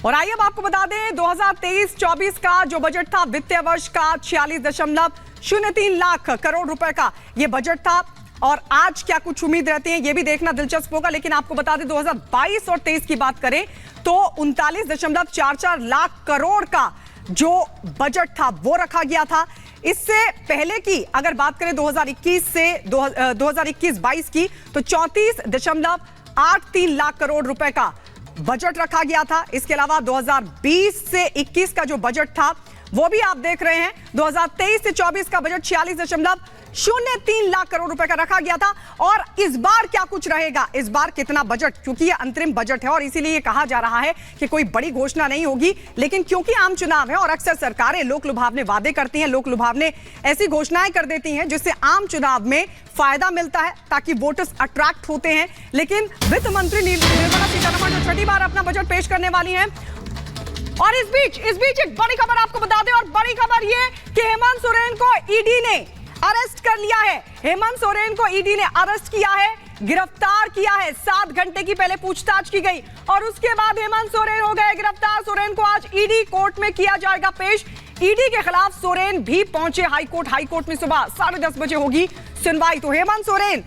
और आइए अब आपको बता दें 2023-24 का जो बजट था वित्तीय वर्ष का 46.03 लाख करोड़ रुपए का ये बजट था। और आज क्या कुछ उम्मीद रहती है ये भी देखना दिलचस्प होगा। लेकिन आपको बता दें 2022 और 23 की बात करें तो 39.44 लाख करोड़ का जो बजट था वो रखा गया था। इससे पहले की अगर बात करें 2021 से 2021-22 की तो 34.83 लाख करोड़ रुपए का बजट रखा गया था। इसके अलावा 2020 से 21 का जो बजट था वो भी आप देख रहे हैं। 2023 से 24 का बजट 46.03 लाख करोड़ रुपए का रखा गया था। और इस बार क्या कुछ रहेगा, इस बार कितना बजट, क्योंकि ये अंतरिम बजट है और इसीलिए ये कहा जा रहा है कि कोई बड़ी घोषणा नहीं होगी। लेकिन क्योंकि आम चुनाव है और अक्सर सरकारें लोक लुभावने वादे करती हैं, लोक लुभावने ऐसी घोषणाएं कर देती हैं जिससे आम चुनाव में फायदा मिलता है ताकि वोटर्स अट्रैक्ट होते हैं। लेकिन वित्त मंत्री निर्मला सीतारमण जो छठी बार अपना बजट पेश करने वाली हैं। और इस बीच एक बड़ी खबर आपको बता दें, और बड़ी खबर ये कि हेमंत सोरेन को ईडी ने अरेस्ट कर लिया है। हेमंत सोरेन को ईडी ने अरेस्ट किया है, गिरफ्तार किया है। 7 घंटे की पहले पूछताछ की गई और उसके बाद हेमंत सोरेन हो गए गिरफ्तार। सोरेन को आज ईडी कोर्ट में किया जाएगा पेश। ईडी के खिलाफ सोरेन भी पहुंचे हाईकोर्ट में सुबह 10:30 बजे होगी सुनवाई। तो हेमंत सोरेन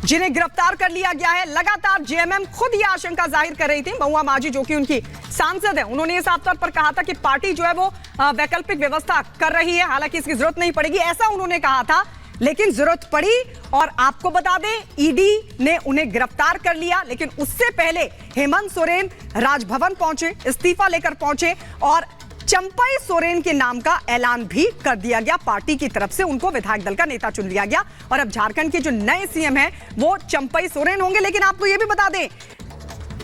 जिन्हें गिरफ्तार कर लिया गया है, लगातार जेएमएम खुद यह आशंका जाहिर कर रही थी। महुआ माझी जो कि उनकी सांसद है, उन्होंने ये साफ तौर पर कहा था कि पार्टी जो है वो वैकल्पिक व्यवस्था कर रही है, हालांकि इसकी जरूरत नहीं पड़ेगी, ऐसा उन्होंने कहा था। लेकिन जरूरत पड़ी और आपको बता दें ईडी ने उन्हें गिरफ्तार कर लिया। लेकिन उससे पहले हेमंत सोरेन राजभवन पहुंचे, इस्तीफा लेकर पहुंचे और चंपई सोरेन के नाम का ऐलान भी कर दिया गया। पार्टी की तरफ से उनको विधायक दल का नेता चुन लिया गया और अब झारखंड के जो नए सीएम हैं वो चंपई सोरेन होंगे। लेकिन आपको यह भी बता दें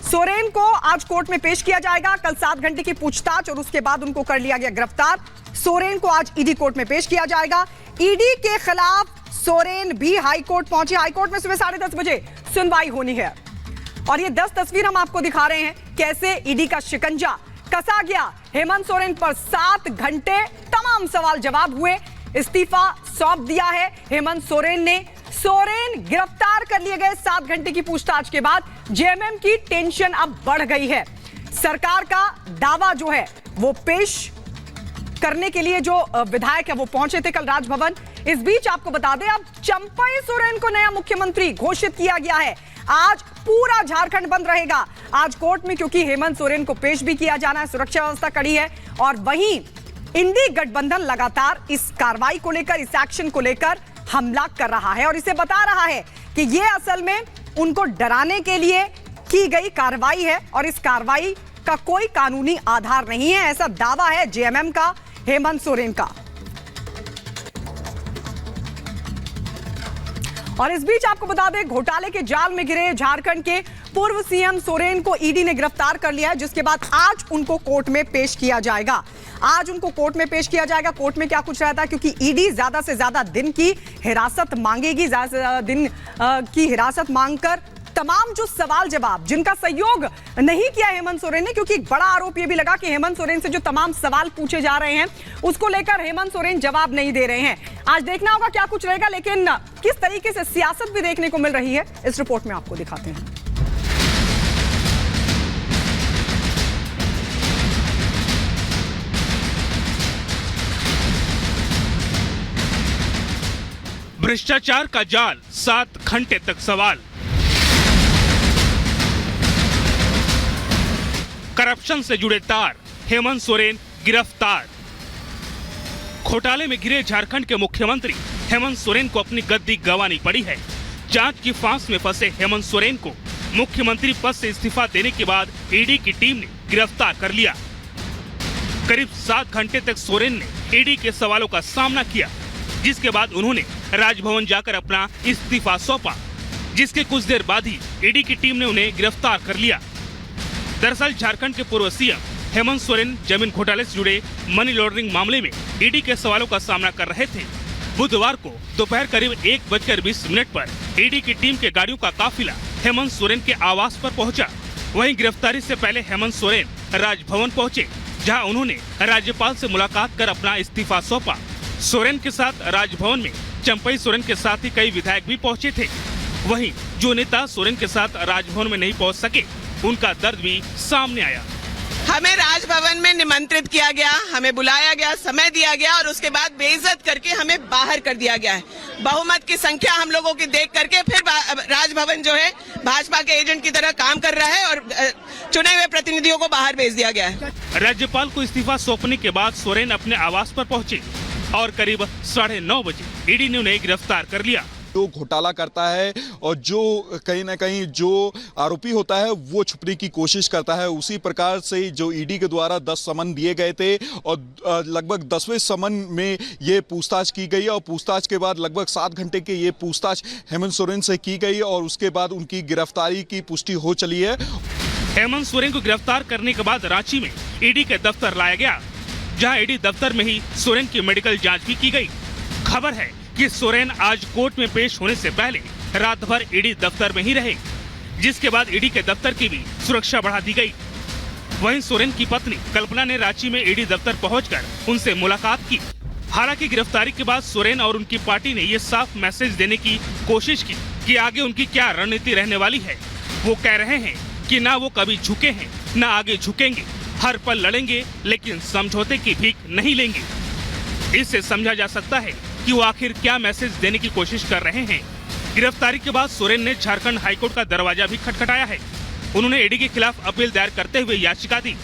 सोरेन को आज कोर्ट में पेश किया जाएगा। कल 7 घंटे की पूछताछ और उसके बाद उनको कर लिया गया गिरफ्तार। सोरेन को आज ईडी कोर्ट में पेश किया जाएगा। ईडी के खिलाफ सोरेन भी हाईकोर्ट पहुंचे। हाईकोर्ट में सुबह 10:30 बजे सुनवाई होनी है। और ये 10 तस्वीर हम आपको दिखा रहे हैं कैसे ईडी का शिकंजा कसा गया। हेमंत सोरेन पर 7 घंटे तमाम सवाल जवाब हुए, इस्तीफा सौंप दिया है हेमंत सोरेन ने। सोरेन गिरफ्तार कर लिए गए 7 घंटे की पूछताछ के बाद जेएमएम की टेंशन अब बढ़ गई है। सरकार का दावा जो है वो पेश करने के लिए जो विधायक है वो पहुंचे थे कल राजभवन। इस बीच आपको बता दें अब चंपई सोरेन को नया मुख्यमंत्री घोषित किया गया है। आज पूरा झारखंड बंद रहेगा आज कोर्ट में, क्योंकि हेमंत सोरेन को पेश भी किया जाना है। सुरक्षा व्यवस्था कड़ी है और वहीं इंडी गठबंधन लगातार इस कार्रवाई को लेकर, इस एक्शन को लेकर हमला कर रहा है और इसे बता रहा है कि यह असल में उनको डराने के लिए की गई कार्रवाई है और इस कार्रवाई का कोई कानूनी आधार नहीं है, ऐसा दावा है जेएमएम का, हेमंत सोरेन का। और इस बीच आपको बता दें घोटाले के जाल में गिरे झारखंड के पूर्व सीएम सोरेन को ईडी ने गिरफ्तार कर लिया है, जिसके बाद आज उनको कोर्ट में पेश किया जाएगा। आज उनको कोर्ट में पेश किया जाएगा। कोर्ट में क्या कुछ रहता है, क्योंकि ईडी ज्यादा से ज्यादा दिन की हिरासत मांगेगी। ज्यादा से ज्यादा दिन की हिरासत मांगकर तमाम जो सवाल जवाब जिनका सहयोग नहीं किया हेमंत सोरेन ने, क्योंकि एक बड़ा आरोप यह भी लगा कि हेमंत सोरेन से जो तमाम सवाल पूछे जा रहे हैं उसको लेकर हेमंत सोरेन जवाब नहीं दे रहे हैं। आज देखना होगा क्या कुछ रहेगा, लेकिन किस तरीके से सियासत भी देखने को मिल रही है इस रिपोर्ट में आपको दिखाते हैं। भ्रष्टाचार का जाल, 7 घंटे तक सवाल। करप्शन से जुड़े तार, हेमंत सोरेन गिरफ्तार। घोटाले में घिरे झारखंड के मुख्यमंत्री हेमंत सोरेन को अपनी गद्दी गंवानी पड़ी है। जांच की फांस में फंसे हेमंत सोरेन को मुख्यमंत्री पद से इस्तीफा देने के बाद ईडी की टीम ने गिरफ्तार कर लिया। करीब 7 घंटे तक सोरेन ने ईडी के सवालों का सामना किया, जिसके बाद उन्होंने राजभवन जाकर अपना इस्तीफा सौंपा, जिसके कुछ देर बाद ही ईडी की टीम ने उन्हें गिरफ्तार कर लिया। दरअसल झारखंड के पूर्व सीएम हेमंत सोरेन जमीन घोटाले से जुड़े मनी लॉन्ड्रिंग मामले में ईडी के सवालों का सामना कर रहे थे। बुधवार को दोपहर करीब 1:20 पर ईडी की टीम के गाड़ियों का काफिला हेमंत सोरेन के आवास पर पहुंचा। वहीं गिरफ्तारी से पहले हेमंत सोरेन राजभवन पहुंचे, जहां उन्होंने राज्यपाल से मुलाकात कर अपना इस्तीफा सौंपा। सोरेन के साथ राजभवन में चंपई सोरेन के साथ ही कई विधायक भी पहुंचे थे। वहीं जो नेता सोरेन के साथ राजभवन में नहीं पहुंच सके, उनका दर्द भी सामने आया। हमें राजभवन में निमंत्रित किया गया, हमें बुलाया गया, समय दिया गया और उसके बाद बेइज्जत करके हमें बाहर कर दिया गया है। बहुमत की संख्या हम लोगों की देख करके फिर राजभवन जो है भाजपा के एजेंट की तरह काम कर रहा है और चुने हुए प्रतिनिधियों को बाहर भेज दिया गया है। राज्यपाल को इस्तीफा सौंपने के बाद सोरेन अपने आवास पर पहुंचे और करीब 9:30 बजे ईडी ने उन्हें गिरफ्तार कर लिया। जो घोटाला करता है और जो कहीं ना कहीं जो आरोपी होता है वो छुपने की कोशिश करता है, उसी प्रकार से जो ईडी के द्वारा 10 समन दिए गए थे और लगभग 10वें समन में ये पूछताछ की गई और पूछताछ के बाद लगभग 7 घंटे के ये पूछताछ हेमंत सोरेन से की गई और उसके बाद उनकी गिरफ्तारी की पुष्टि हो चली है। हेमंत सोरेन को गिरफ्तार करने के बाद रांची में ईडी के दफ्तर लाया गया, जहां ईडी दफ्तर में ही सोरेन की मेडिकल जांच भी की गई। खबर है कि सोरेन आज कोर्ट में पेश होने से पहले रात भर ईडी दफ्तर में ही रहे, जिसके बाद ईडी के दफ्तर की भी सुरक्षा बढ़ा दी गई। वहीं सोरेन की पत्नी कल्पना ने रांची में ईडी दफ्तर पहुंचकर उनसे मुलाकात की। हालांकि गिरफ्तारी के बाद सोरेन और उनकी पार्टी ने ये साफ मैसेज देने की कोशिश की कि आगे उनकी क्या रणनीति रहने वाली है। वो कह रहे हैं कि ना वो कभी झुके हैं, ना आगे झुकेंगे, हर पल लड़ेंगे, लेकिन समझौते की भीख नहीं लेंगे। इससे समझा जा सकता है कि वो आखिर क्या मैसेज देने की कोशिश कर रहे हैं। गिरफ्तारी के बाद सोरेन ने झारखंड हाईकोर्ट का दरवाजा भी खटखटाया है। उन्होंने ईडी के खिलाफ अपील दायर करते हुए याचिका दी,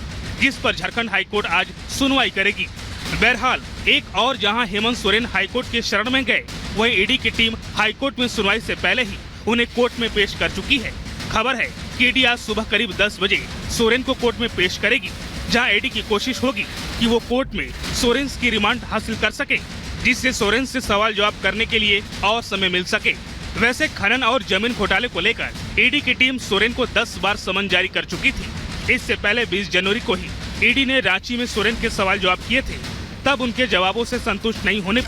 जिस पर झारखंड हाईकोर्ट आज सुनवाई करेगी। बहरहाल एक और जहां हेमंत सोरेन हाईकोर्ट के शरण में गए, वहीं ईडी की टीम हाईकोर्ट में सुनवाई से पहले ही उन्हें कोर्ट में पेश कर चुकी है। खबर है कि ईडी आज सुबह करीब 10 बजे सोरेन को कोर्ट में पेश करेगी, जहां ईडी की कोशिश होगी कि वो कोर्ट में सोरेन की रिमांड हासिल कर सके, जिससे सोरेन से सवाल जवाब करने के लिए और समय मिल सके। वैसे खनन और जमीन घोटाले को लेकर ईडी की टीम सोरेन को 10 बार समन जारी कर चुकी थी। इससे पहले 20 जनवरी को ही ईडी ने रांची में सोरेन के सवाल जवाब किए थे, तब उनके जवाबों से संतुष्ट नहीं होने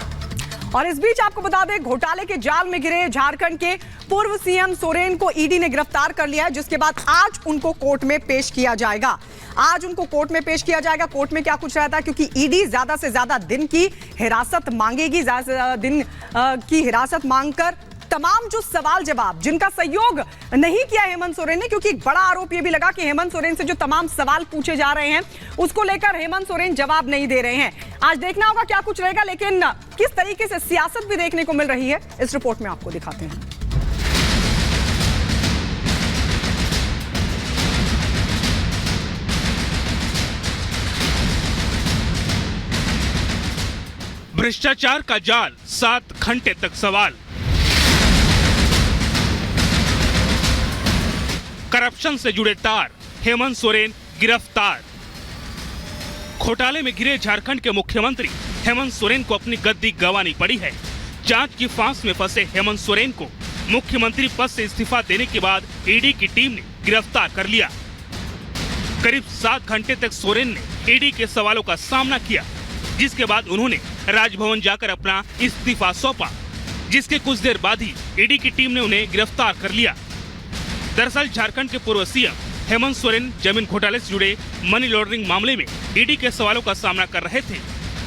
और इस बीच आपको बता दें, घोटाले के जाल में घिरे झारखंड के पूर्व सीएम सोरेन को ईडी ने गिरफ्तार कर लिया है, जिसके बाद आज उनको कोर्ट में पेश किया जाएगा। आज उनको कोर्ट में पेश किया जाएगा। कोर्ट में क्या कुछ रहता है, क्योंकि ईडी ज्यादा से ज्यादा दिन की हिरासत मांगेगी। ज्यादा से ज्यादा दिन की हिरासत मांगकर तमाम जो सवाल जवाब जिनका सहयोग नहीं किया हेमंत सोरेन ने, क्योंकि एक बड़ा आरोप यह भी लगा कि हेमंत सोरेन से जो तमाम सवाल पूछे जा रहे हैं उसको लेकर हेमंत सोरेन जवाब नहीं दे रहे हैं। आज देखना होगा क्या कुछ रहेगा, लेकिन किस तरीके से सियासत भी देखने को मिल रही है इस रिपोर्ट में आपको दिखाते हैं। भ्रष्टाचार का जाल, 7 घंटे तक सवाल। करप्शन से जुड़े तार, हेमंत सोरेन गिरफ्तार। घोटाले में घिरे झारखंड के मुख्यमंत्री हेमंत सोरेन को अपनी गद्दी गंवानी पड़ी है। जांच की फांस में फंसे हेमंत सोरेन को मुख्यमंत्री पद से इस्तीफा देने के बाद ईडी की टीम ने गिरफ्तार कर लिया। करीब 7 घंटे तक सोरेन ने ईडी के सवालों का सामना किया, जिसके बाद उन्होंने राजभवन जाकर अपना इस्तीफा सौंपा, जिसके कुछ देर बाद ही ईडी की टीम ने उन्हें गिरफ्तार कर लिया। दरअसल झारखंड के पूर्व सीएम हेमंत सोरेन जमीन घोटाले से जुड़े मनी लॉन्ड्रिंग मामले में ईडी के सवालों का सामना कर रहे थे।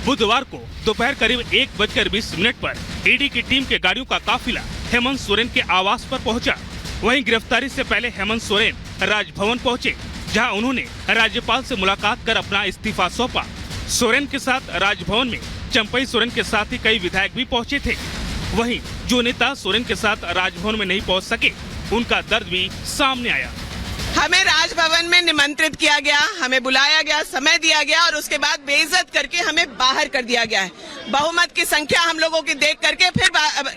बुधवार को दोपहर करीब 1:20 पर ईडी की टीम के गाड़ियों का काफिला हेमंत सोरेन के आवास पर पहुंचा। वहीं गिरफ्तारी से पहले हेमंत सोरेन राजभवन पहुंचे, जहां उन्होंने राज्यपाल से मुलाकात कर अपना इस्तीफा सौंपा। सोरेन के साथ राजभवन में चंपई सोरेन के साथ ही कई विधायक भी पहुंचे थे। वहीं जो नेता सोरेन के साथ राजभवन में नहीं पहुंच सके, उनका दर्द भी सामने आया। हमें राजभवन में निमंत्रित किया गया, हमें बुलाया गया, समय दिया गया और उसके बाद बेइज्जत करके हमें बाहर कर दिया गया है। बहुमत की संख्या हम लोगों की देख करके फिर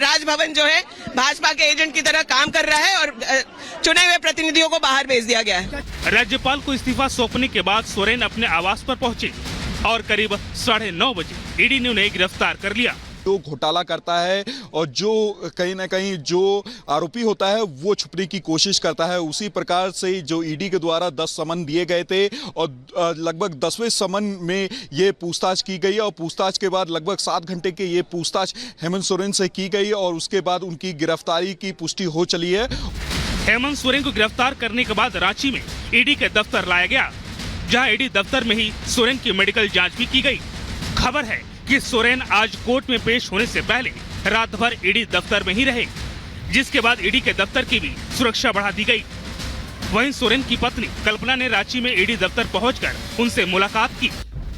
राजभवन जो है भाजपा के एजेंट की तरह काम कर रहा है और चुने हुए प्रतिनिधियों को बाहर भेज दिया गया है। राज्यपाल को इस्तीफा सौंपने के बाद सोरेन अपने आवास पर पहुंचे और करीब 9:30 बजे ईडी ने उन्हें गिरफ्तार कर लिया। जो घोटाला करता है और जो कहीं ना कहीं जो आरोपी होता है वो छुपने की कोशिश करता है, उसी प्रकार से जो ईडी के द्वारा 10 समन दिए गए थे और लगभग 10वें समन में ये पूछताछ की गई और पूछताछ के बाद लगभग 7 घंटे के ये पूछताछ हेमंत सोरेन से की गई और उसके बाद उनकी गिरफ्तारी की पुष्टि हो चली है। हेमंत सोरेन को गिरफ्तार करने के बाद रांची में ईडी के दफ्तर लाया गया, जहां ईडी दफ्तर में ही सोरेन की मेडिकल जांच भी की गई। खबर है कि सोरेन आज कोर्ट में पेश होने से पहले रात भर ईडी दफ्तर में ही रहे, जिसके बाद ईडी के दफ्तर की भी सुरक्षा बढ़ा दी गई। वहीं सोरेन की पत्नी कल्पना ने रांची में ईडी दफ्तर पहुंचकर उनसे मुलाकात की।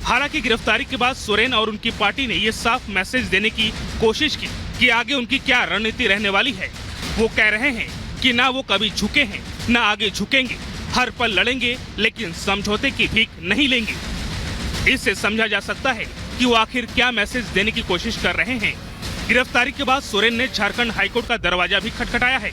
हालांकि गिरफ्तारी के बाद सोरेन और उनकी पार्टी ने ये साफ मैसेज देने की कोशिश की कि आगे उनकी क्या रणनीति रहने वाली है। वो कह रहे हैं कि ना वो कभी झुके हैं, ना आगे झुकेंगे, हर पल लड़ेंगे, लेकिन समझौते की भीख नहीं लेंगे। इससे समझा जा सकता है कि वो आखिर क्या मैसेज देने की कोशिश कर रहे हैं। गिरफ्तारी के बाद सोरेन ने झारखंड हाईकोर्ट का दरवाजा भी खटखटाया है।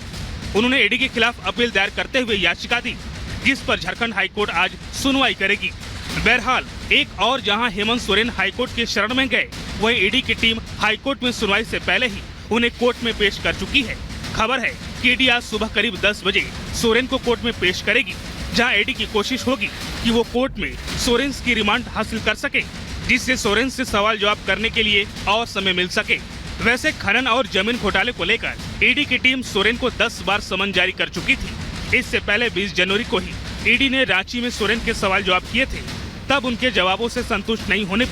उन्होंने ईडी के खिलाफ अपील दायर करते हुए याचिका दी, जिस पर झारखंड हाईकोर्ट आज सुनवाई करेगी। बहरहाल एक और जहां हेमंत सोरेन हाईकोर्ट के शरण में गए, वहीं ईडी की टीम हाईकोर्ट में सुनवाई से पहले ही उन्हें कोर्ट में पेश कर चुकी है। खबर है कि ईडी आज सुबह करीब 10 बजे सोरेन को कोर्ट में पेश करेगी, जहां ईडी की कोशिश होगी कि वो कोर्ट में सोरेन की रिमांड हासिल कर सके, जिससे सोरेन से सवाल जवाब करने के लिए और समय मिल सके। वैसे खनन और जमीन घोटाले को लेकर ईडी की टीम सोरेन को 10 बार समन जारी कर चुकी थी। इससे पहले 20 जनवरी को ही ईडी ने रांची में सोरेन के सवाल जवाब किए थे। तब उनके जवाबों से संतुष्ट नहीं होने